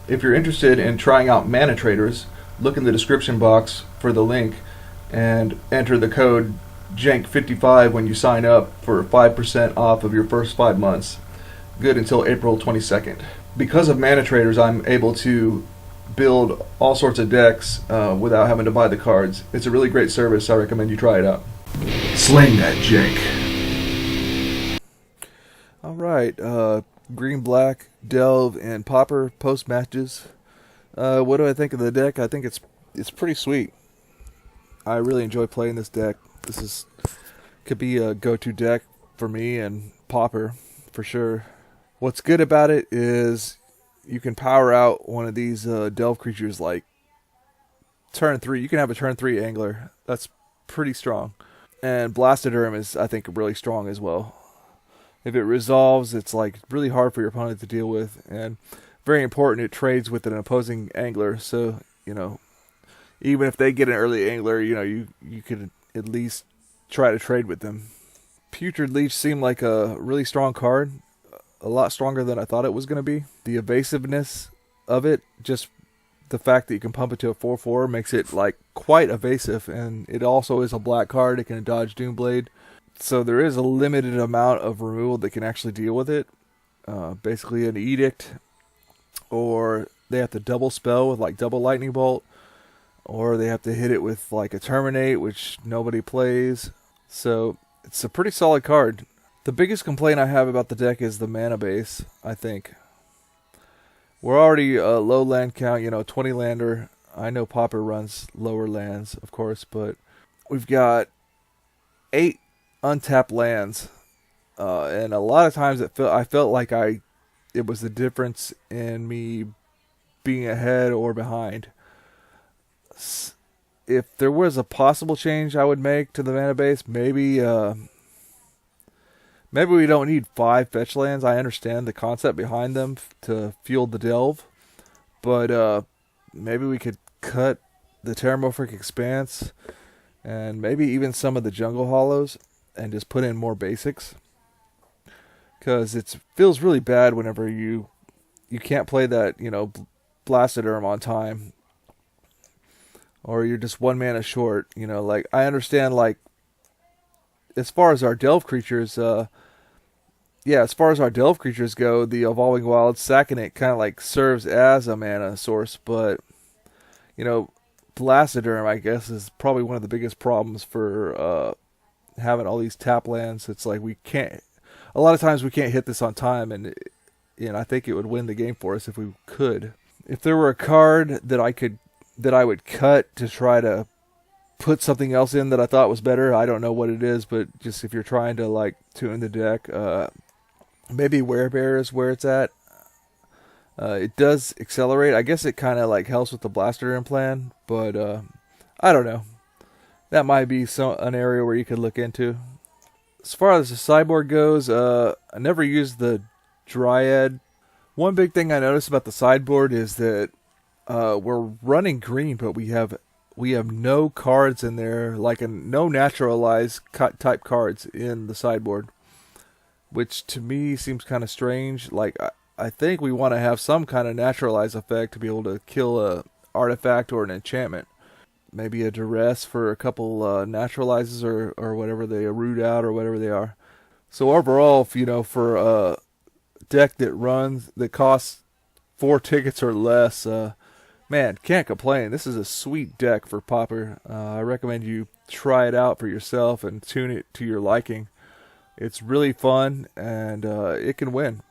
If you're interested in trying out Mana Traders, look in the description box for the link and enter the code JankMTG when you sign up for 5% off of your first 5 months. Good until April 22nd. Because of Mana Traders, I'm able to build all sorts of decks without having to buy the cards. It's a really great service. I recommend you try it out. Sling that Jank. Alright, Green, Black, Delve, and Pauper post matches. What do I think of the deck? I think it's pretty sweet. I really enjoy playing this deck. Could be a go-to deck for me and Pauper for sure. What's good about it is you can power out one of these Delve creatures like turn 3. You can have a turn 3 Angler. That's pretty strong. And Blastoderm is, I think, really strong as well. If it resolves, it's like really hard for your opponent to deal with, and very important, it trades with an opposing angler. So, even if they get an early angler, you could at least try to trade with them. Putrid Leech seemed like a really strong card, a lot stronger than I thought it was going to be. The evasiveness of it, just the fact that you can pump it to a 4/4 makes it like quite evasive, and it also is a black card. It can dodge Doomblade. So there is a limited amount of removal that can actually deal with it. Basically an Edict, or they have to double spell with like double Lightning Bolt, or they have to hit it with like a Terminate, which nobody plays. So it's a pretty solid card. The biggest complaint I have about the deck is the mana base, I think. We're already a low land count, 20 lander. I know Pauper runs lower lands, of course, but we've got 8 untapped lands, and a lot of times I felt like it was the difference in me being ahead or behind. If there was a possible change I would make to the mana base, maybe we don't need 5 fetch lands. I understand the concept behind them to fuel the delve, but maybe we could cut the Terramorphic Expanse and maybe even some of the Jungle Hollows and just put in more basics, because it feels really bad whenever you can't play that Blastoderm on time, or you're just 1 mana short. Like, I understand, like, as far as our delve creatures go, the Evolving Wild sacking it kind of like serves as a mana source, but Blastoderm, I guess, is probably one of the biggest problems for having all these tap lands. It's like a lot of times we can't hit this on time, and I think it would win the game for us if we could. If there were a card that I would cut to try to put something else in that I thought was better, I don't know what it is, but just if you're trying to like tune the deck, maybe Werebear is where it's at. It does accelerate. I guess it kind of like helps with the Blastoderm plan, but I don't know. That might be an area where you could look into. As far as the sideboard goes, I never used the Dryad. One big thing I noticed about the sideboard is that we're running green, but we have no cards in there, like no naturalized type cards in the sideboard, which to me seems kind of strange. Like, I think we want to have some kind of naturalized effect to be able to kill a artifact or an enchantment. Maybe a duress for a couple naturalizes or whatever, they root out or whatever they are. So overall, for a deck that costs 4 tickets or less, man, can't complain. This is a sweet deck for Pauper. I recommend you try it out for yourself and tune it to your liking. It's really fun, and it can win.